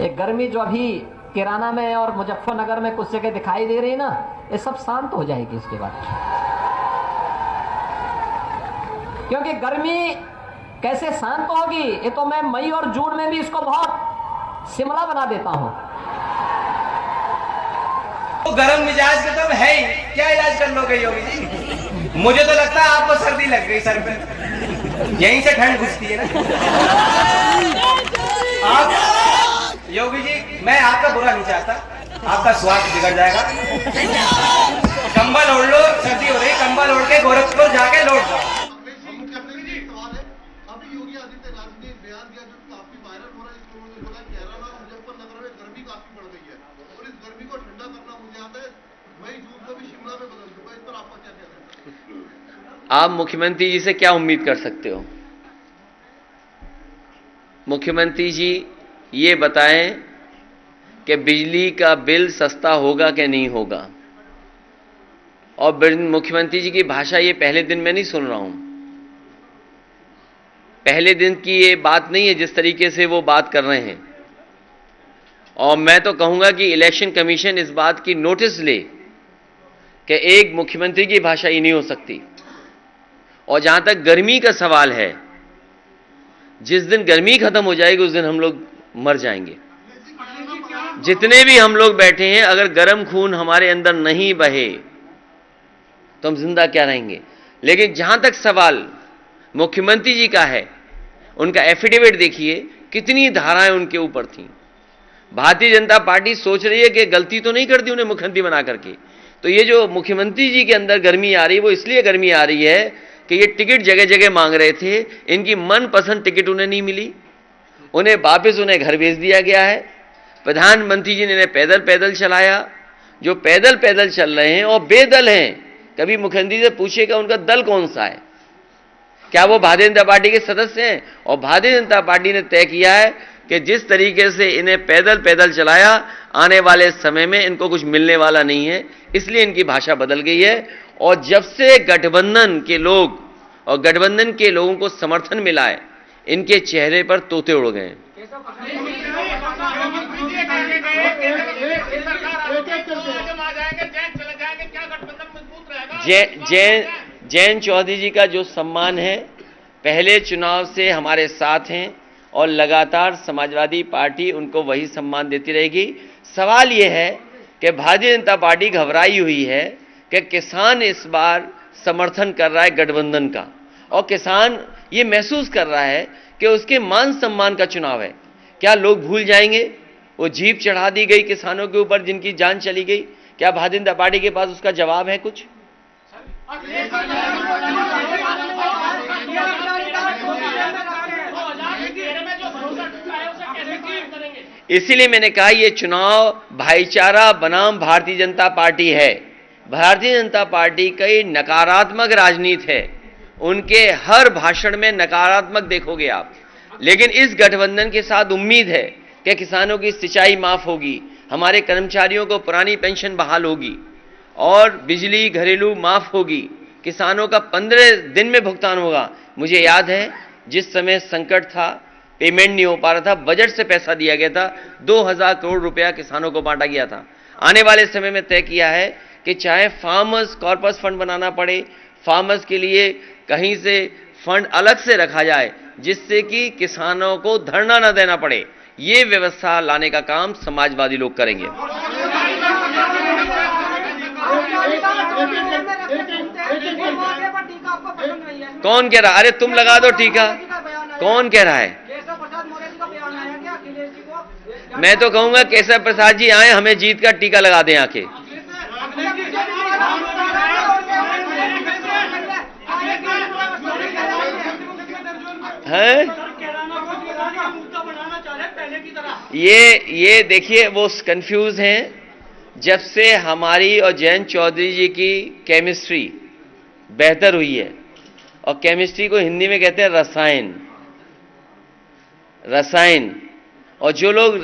एक गर्मी जो अभी किराना में और मुजफ्फरनगर में कुछ जगह दिखाई दे रही है ना, ये सब शांत हो जाएगी इसके बाद। क्योंकि गर्मी कैसे शांत होगी, ये तो मैं मई और जून में भी इसको बहुत शिमला बना देता हूं। तो गर्म मिजाज का तो है ही, क्या इलाज कर लोगे योगी जी? मुझे तो लगता है आपको सर्दी लग गई सर पे, यहीं से ठंड घुसती है ना। आप योगी जी, मैं आपका बुरा नहीं चाहता, आपका स्वास्थ्य बिगड़ जाएगा। कंबल ओढ़ लो, सर्दी हो रही, कंबल ओढ़ के गोरखपुर जाके लौट जाओ। आप मुख्यमंत्री जी से क्या उम्मीद कर सकते हो? मुख्यमंत्री जी ये बताएं कि बिजली का बिल सस्ता होगा कि नहीं होगा। और मुख्यमंत्री जी की भाषा ये पहले दिन में नहीं सुन रहा हूं, पहले दिन की ये बात नहीं है जिस तरीके से वो बात कर रहे हैं। और मैं तो कहूंगा कि इलेक्शन कमीशन इस बात की नोटिस ले कि एक मुख्यमंत्री की भाषा ही नहीं हो सकती। और जहां तक गर्मी का सवाल है, जिस दिन गर्मी खत्म हो जाएगी उस दिन हम लोग मर जाएंगे। जितने भी हम लोग बैठे हैं, अगर गर्म खून हमारे अंदर नहीं बहे तो हम जिंदा क्या रहेंगे। लेकिन जहां तक सवाल मुख्यमंत्री जी का है, उनका एफिडेविट देखिए, कितनी धाराएं उनके ऊपर थी। भारतीय जनता पार्टी सोच रही है कि गलती तो नहीं कर दी उन्हें मुख्यमंत्री बना करके। तो ये जो मुख्यमंत्री जी के अंदर गर्मी आ रही है, वो इसलिए गर्मी आ रही है कि ये टिकट जगह जगह मांग रहे थे, इनकी मनपसंद टिकट उन्हें नहीं मिली, उन्हें वापस उन्हें घर भेज दिया गया है। प्रधानमंत्री जी ने इन्हें पैदल पैदल चलाया। जो पैदल पैदल चल रहे हैं और बेदल हैं, कभी मुख्यमंत्री से पूछेगा उनका दल कौन सा है, क्या वो भारतीय जनता पार्टी के सदस्य हैं? और भारतीय जनता पार्टी ने तय किया है कि जिस तरीके से इन्हें पैदल पैदल चलाया, आने वाले समय में इनको कुछ मिलने वाला नहीं है, इसलिए इनकी भाषा बदल गई है। और जब से गठबंधन के लोग और गठबंधन के लोगों को समर्थन मिला है, इनके चेहरे पर तोते उड़ गए। जयंत चौधरी जी का जो सम्मान है, पहले चुनाव से हमारे साथ हैं और लगातार समाजवादी पार्टी उनको वही सम्मान देती रहेगी। सवाल यह है कि भारतीय जनता पार्टी घबराई हुई है कि किसान इस बार समर्थन कर रहा है गठबंधन का, और किसान ये महसूस कर रहा है कि उसके मान सम्मान का चुनाव है। क्या लोग भूल जाएंगे वो जीप चढ़ा दी गई किसानों के ऊपर जिनकी जान चली गई? क्या भारतीय जनता पार्टी के पास उसका जवाब है कुछ? इसीलिए मैंने कहा ये चुनाव भाईचारा बनाम भारतीय जनता पार्टी है। भारतीय जनता पार्टी की नकारात्मक राजनीति है, उनके हर भाषण में नकारात्मक देखोगे आप। लेकिन इस गठबंधन के साथ उम्मीद है कि किसानों की सिंचाई माफ होगी, हमारे कर्मचारियों को पुरानी पेंशन बहाल होगी और बिजली घरेलू माफ होगी, किसानों का 15 दिन में भुगतान होगा। मुझे याद है जिस समय संकट था, पेमेंट नहीं हो पा रहा था, बजट से पैसा दिया गया था, 2000 करोड़ रुपया किसानों को बांटा गया था। आने वाले समय में तय किया है कि चाहे फार्मर्स कॉर्पस फंड बनाना पड़े, फार्मर्स के लिए कहीं से फंड अलग से रखा जाए जिससे कि किसानों को धरना न देना पड़े, ये व्यवस्था लाने का काम समाजवादी लोग करेंगे। कौन कह रहा? अरे तुम लगा दो टीका, कौन कह रहा है? मैं तो कहूंगा केशव प्रसाद जी आए, हमें जीत का टीका लगा दें आके। हैं? ये देखिए वो कंफ्यूज हैं। जब से हमारी और जयंत चौधरी जी की केमिस्ट्री बेहतर हुई है, और केमिस्ट्री को हिंदी में कहते हैं रसायन, और जो लोग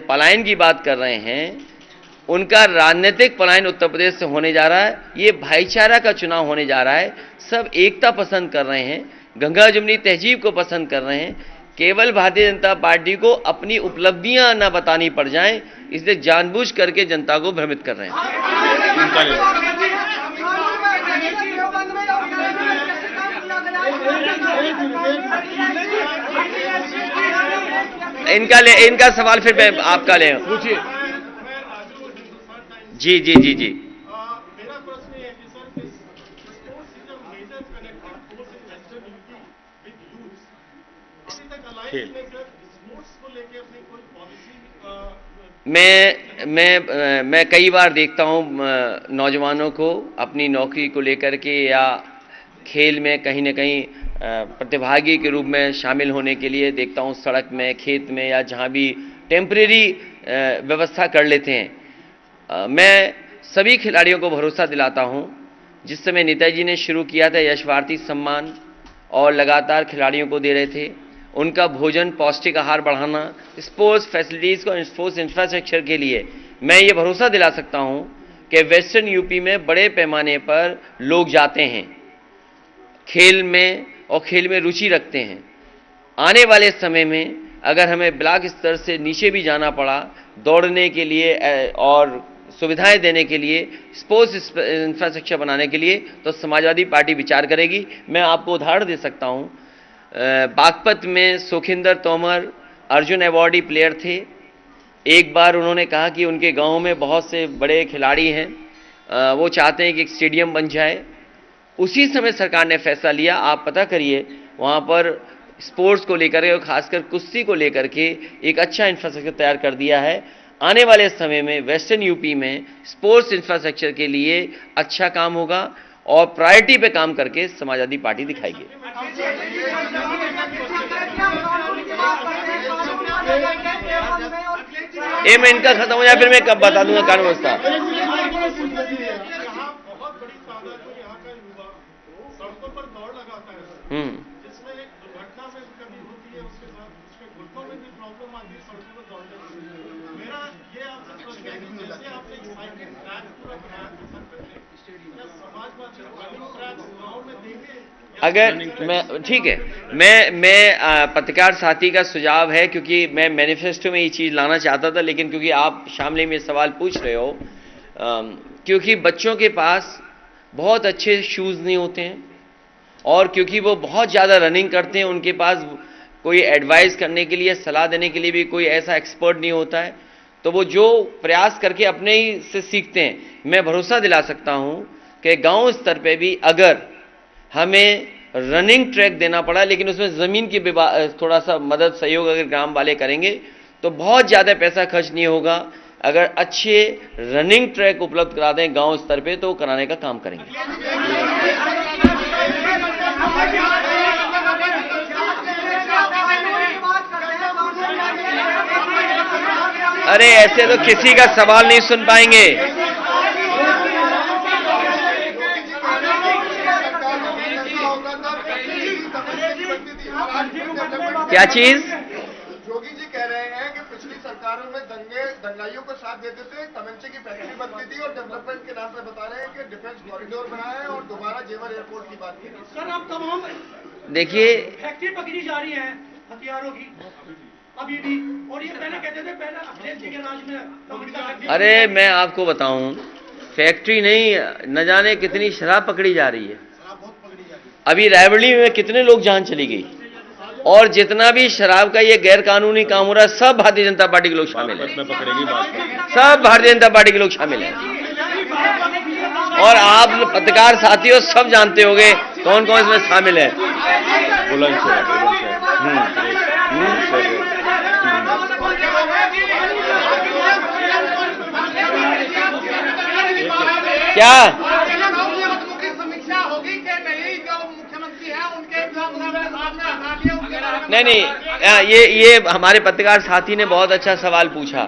पलायन की बात कर रहे हैं, उनका राजनीतिक पलायन उत्तर प्रदेश से होने जा रहा है। ये भाईचारा का चुनाव होने जा रहा है। सब एकता पसंद कर रहे हैं, गंगा जमुनी तहजीब को पसंद कर रहे हैं। केवल भारतीय जनता पार्टी को अपनी उपलब्धियां न बतानी पड़ जाएं, इसलिए जानबूझ करके जनता को भ्रमित कर रहे हैं। इनका सवाल फिर मैं आपका ले पूछिए। जी जी जी जी मेरा प्रश्न ये है कि sir sports is a major connecting force in western UP with youth. अभी तक अलायंस ने सर स्पोर्ट्स को लेकर अपनी कोई पॉलिसी मैं कई बार देखता हूं नौजवानों को अपनी नौकरी को लेकर के या खेल में कहीं न कहीं प्रतिभागी के रूप में शामिल होने के लिए देखता हूं, सड़क में, खेत में या जहां भी टेम्परेरी व्यवस्था कर लेते हैं। मैं सभी खिलाड़ियों को भरोसा दिलाता हूं, जिस समय नेताजी ने शुरू किया था यश भारती सम्मान और लगातार खिलाड़ियों को दे रहे थे, उनका भोजन, पौष्टिक आहार बढ़ाना, स्पोर्ट्स फैसिलिटीज़ को, स्पोर्ट्स इंफ्रास्ट्रक्चर के लिए मैं ये भरोसा दिला सकता हूं कि वेस्टर्न यूपी में बड़े पैमाने पर लोग जाते हैं खेल में और खेल में रुचि रखते हैं। आने वाले समय में अगर हमें ब्लॉक स्तर से नीचे भी जाना पड़ा दौड़ने के लिए और सुविधाएं देने के लिए, स्पोर्ट्स इंफ्रास्ट्रक्चर बनाने के लिए, तो समाजवादी पार्टी विचार करेगी। मैं आपको उदाहरण दे सकता हूं, बागपत में सुखिंदर तोमर अर्जुन अवार्डी प्लेयर थे। एक बार उन्होंने कहा कि उनके गांव में बहुत से बड़े खिलाड़ी हैं, वो चाहते हैं कि एक स्टेडियम बन जाए। उसी समय सरकार ने फैसला लिया, आप पता करिए, वहाँ पर स्पोर्ट्स को लेकर के और खासकर कुश्ती को लेकर के एक अच्छा इंफ्रास्ट्रक्चर तैयार कर दिया है। आने वाले समय में वेस्टर्न यूपी में स्पोर्ट्स इंफ्रास्ट्रक्चर के लिए अच्छा काम होगा और प्रायोरिटी पे काम करके समाजवादी पार्टी दिखाएगी। एक मिनट का खत्म हो जाए फिर मैं कब बता दूंगा कानून व्यवस्था। जिसमें दुर्घटना में कभी होती है, उसके साथ उसके घुटनों में भी प्रॉब्लम आती है सड़कों पर दौड़ने में। मेरा ये आपसे प्रश्न है कि जैसे आपने साइकिल ट्रैक पूरा बनाया था सर पहले, क्या समाजवादी रनिंग ट्रैक गाँव में देंगे? अगर मैं ठीक है, मैं पत्रकार साथी का सुझाव है, क्योंकि मैं मैनिफेस्टो में ये चीज़ लाना चाहता था, लेकिन क्योंकि आप शामली में सवाल पूछ रहे हो, क्योंकि बच्चों के पास बहुत अच्छे शूज़ नहीं होते हैं और क्योंकि वो बहुत ज़्यादा रनिंग करते हैं, उनके पास कोई एडवाइस करने के लिए, सलाह देने के लिए भी कोई ऐसा एक्सपर्ट नहीं होता है, तो वो जो प्रयास करके अपने ही से सीखते हैं। मैं भरोसा दिला सकता हूँ कि गांव स्तर पे भी अगर हमें रनिंग ट्रैक देना पड़ा, लेकिन उसमें ज़मीन की थोड़ा सा मदद, सहयोग अगर ग्राम वाले करेंगे तो बहुत ज़्यादा पैसा खर्च नहीं होगा। अगर अच्छे रनिंग ट्रैक उपलब्ध करा दें गाँव स्तर पर तो कराने का काम करेंगे। अरे ऐसे तो किसी का सवाल नहीं सुन पाएंगे। क्या चीज? जोगी जी कह रहे हैं कि पिछली सरकारों में दंगाइयों को साथ देते थे, तमंचे की फैक्ट्री बनती थी और डेवलपमेंट के नाम पे बता रहे हैं कि डिफेंस कॉरिडोर बनाया है और दोबारा जेवर एयरपोर्ट की बात की। सर अब तमाम देखिए फैक्ट्री पकड़ी जा रही है हथियारों की अभी भी, और ये पहले कहते थे पहले अखिलेश जी के राज में। अरे मैं आपको बताऊं, फैक्ट्री नहीं, न जाने कितनी शराब पकड़ी जा रही है। अभी रायबरेली में कितने लोग जान चली गई, और जितना भी शराब का ये गैर कानूनी काम हो रहा है सब भारतीय जनता पार्टी के लोग शामिल हैं, सब भारतीय जनता पार्टी के लोग शामिल हैं। और आप पत्रकार साथियों सब जानते होंगे कौन कौन इसमें शामिल है। क्या समीक्षा होगी कि नहीं, जो मुख्यमंत्री है उनके नहीं, ये हमारे पत्रकार साथी ने बहुत अच्छा सवाल पूछा।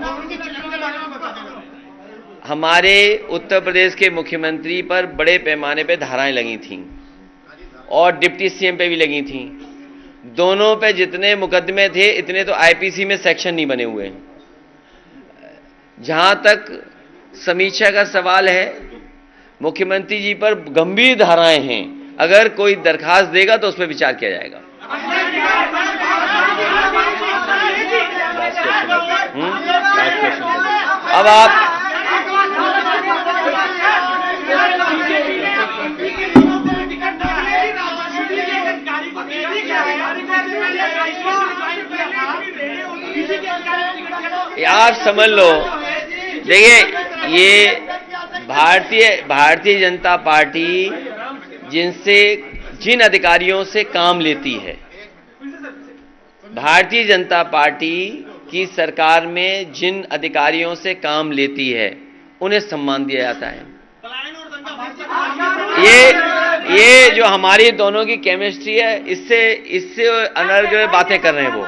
हमारे उत्तर प्रदेश के मुख्यमंत्री पर बड़े पैमाने पे धाराएं लगी थीं और डिप्टी सीएम पे भी लगी थीं। दोनों पे जितने मुकदमे थे इतने तो आईपीसी में सेक्शन नहीं बने हुए हैं। जहां तक समीक्षा का सवाल है, मुख्यमंत्री जी पर गंभीर धाराएं हैं, अगर कोई दरखास्त देगा तो उस पर विचार किया जाएगा। अब आप समझ लो, देखिए ये भारतीय जनता पार्टी जिन अधिकारियों से काम लेती है, भारतीय जनता पार्टी की सरकार में जिन अधिकारियों से काम लेती है उन्हें सम्मान दिया जाता है। ये जो हमारी दोनों की केमिस्ट्री है, इससे अनर्ग बातें कर रहे हैं वो।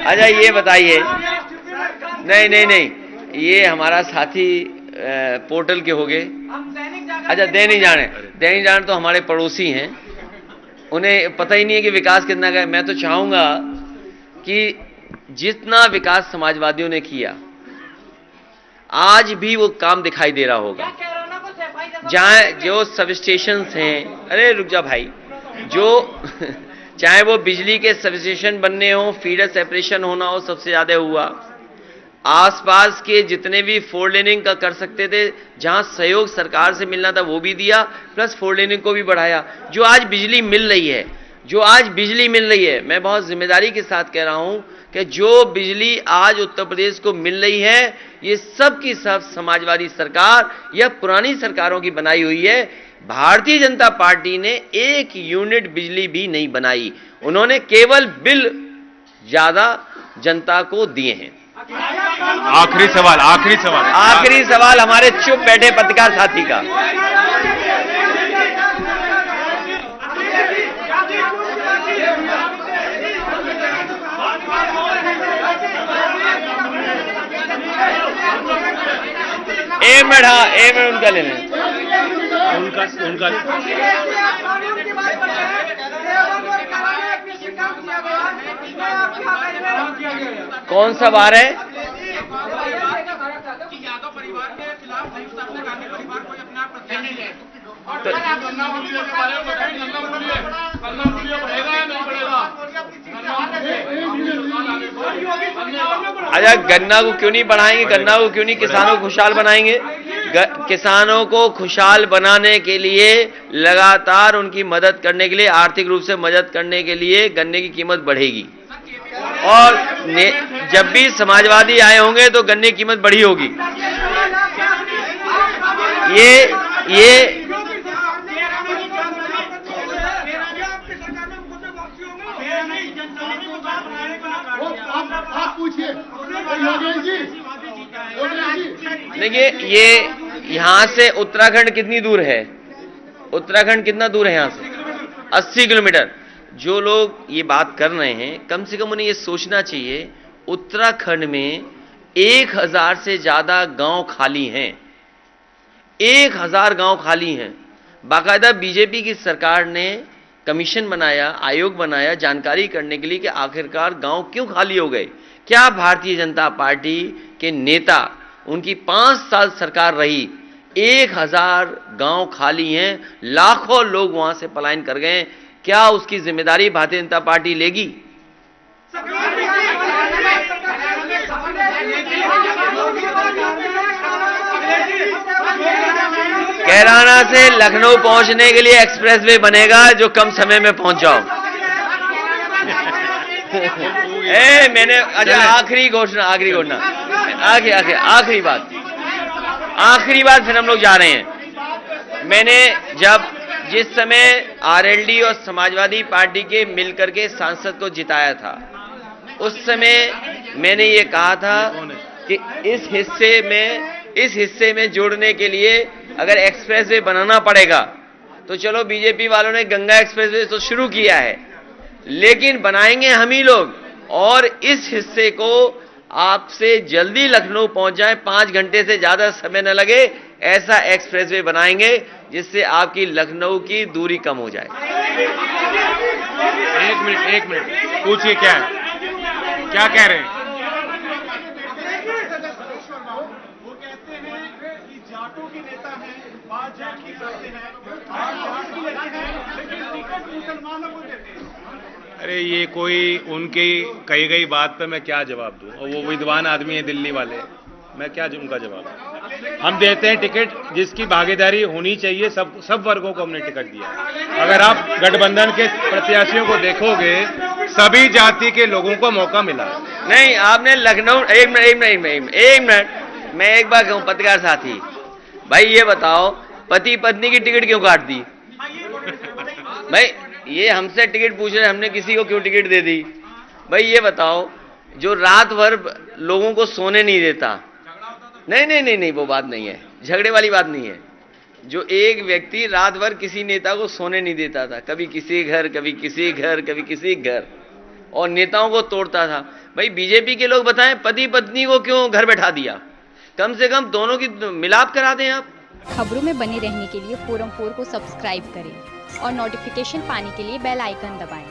अच्छा ये बताइए, नहीं, ये हमारा साथी पोर्टल के हो गए। अच्छा दैनिक जागरण तो हमारे पड़ोसी हैं, उन्हें पता ही नहीं है कि विकास कितना का है। मैं तो चाहूंगा कि जितना विकास समाजवादियों ने किया, आज भी वो काम दिखाई दे रहा होगा। जहां जो सब स्टेशन हैं, अरे रुक जा भाई, जो चाहे वो बिजली के सब स्टेशन बनने हो, फीडर सेपरेशन होना हो, सबसे ज्यादा हुआ। आसपास के जितने भी फोर लेनिंग का कर सकते थे, जहां सहयोग सरकार से मिलना था वो भी दिया, प्लस फोर लेनिंग को भी बढ़ाया। जो आज बिजली मिल रही है, मैं बहुत जिम्मेदारी के साथ कह रहा हूं कि जो बिजली आज उत्तर प्रदेश को मिल रही है, ये सब की सब समाजवादी सरकार या पुरानी सरकारों की बनाई हुई है। भारतीय जनता पार्टी ने एक यूनिट बिजली भी नहीं बनाई, उन्होंने केवल बिल ज्यादा जनता को दिए हैं। आखिरी सवाल हमारे चुप बैठे पत्रकार साथी का। एक मिनट उनका ले लें। उनका कौन सा बार है? यादव परिवार के खिलाफ संयुक्त आपने गांधी परिवार को अपना प्रत्याशी है। अच्छा गन्ना को क्यों नहीं बढ़ाएंगे? गन्ना को क्यों नहीं किसानों को खुशहाल बनाएंगे? किसानों को खुशहाल बनाने के लिए, लगातार उनकी मदद करने के लिए, आर्थिक रूप से मदद करने के लिए गन्ने की कीमत बढ़ेगी। और जब भी समाजवादी आए होंगे तो गन्ने की कीमत बढ़ी होगी। ये देखिए, ये यहां से उत्तराखंड कितनी दूर है? उत्तराखंड कितना दूर है यहां से? 80 किलोमीटर। जो लोग ये बात कर रहे हैं, कम से कम उन्हें ये सोचना चाहिए, उत्तराखंड में 1000 से ज्यादा गांव खाली हैं। 1000 गांव खाली हैं। बाकायदा बीजेपी की सरकार ने कमीशन बनाया, आयोग बनाया जानकारी करने के लिए कि आखिरकार गांव क्यों खाली हो गए। क्या भारतीय जनता पार्टी के नेता, उनकी 5 साल सरकार रही, 1000 गांव खाली हैं, लाखों लोग वहां से पलायन कर गए। क्या उसकी जिम्मेदारी भारतीय जनता पार्टी लेगी? कैराना से लखनऊ पहुंचने के लिए एक्सप्रेसवे बनेगा जो कम समय में पहुंच जाओ। मैंने अच्छा आखिरी घोषणा आखिरी बात फिर हम लोग जा रहे हैं। मैंने जिस समय आरएलडी और समाजवादी पार्टी के मिलकर के सांसद को जिताया था, उस समय मैंने ये कहा था कि इस हिस्से में जोड़ने के लिए अगर एक्सप्रेसवे बनाना पड़ेगा तो चलो, बीजेपी वालों ने गंगा एक्सप्रेसवे तो शुरू किया है, लेकिन बनाएंगे हम ही लोग, और इस हिस्से को आपसे जल्दी लखनऊ पहुंच जाए, 5 घंटे से ज्यादा समय न लगे, ऐसा एक्सप्रेसवे बनाएंगे जिससे आपकी लखनऊ की दूरी कम हो जाए। एक मिनट पूछिए, क्या कह रहे हैं? वो कहते हैं कि जाटों के नेता हैं, बात जाट की करते हैं, लेकिन टिकट मुसलमानों को देते हैं। अरे ये कोई उनकी कही गई बात पे मैं क्या जवाब दूं? और वो विद्वान आदमी है दिल्ली वाले, मैं क्या उनका जवाब दूं? हम देते हैं टिकट, जिसकी भागीदारी होनी चाहिए, सब वर्गों को हमने टिकट दिया। अगर आप गठबंधन के प्रत्याशियों को देखोगे, सभी जाति के लोगों को मौका मिला। नहीं, आपने लखनऊ, एक मिनट, मैं एक बार कहूं, पत्रकार साथी भाई ये बताओ, पति पत्नी की टिकट क्यों काट दी? भाई ये हमसे टिकट पूछ रहे, हमने किसी को क्यों टिकट दे दी? भाई ये बताओ, जो रात भर लोगों को सोने नहीं देता, नहीं, वो बात नहीं है, झगड़े वाली बात नहीं है। जो एक व्यक्ति रात भर किसी नेता को सोने नहीं देता था, कभी किसी घर, कभी किसी घर, कभी किसी घर, और नेताओं को तोड़ता था। भाई बीजेपी के लोग बताएं, पति पत्नी को क्यों घर बैठा दिया? कम से कम दोनों की मिलाप करा दें आप। खबरों में बने रहने के लिए फोरम 4 को सब्सक्राइब करें और नोटिफिकेशन पाने के लिए बेल आइकन दबाएं।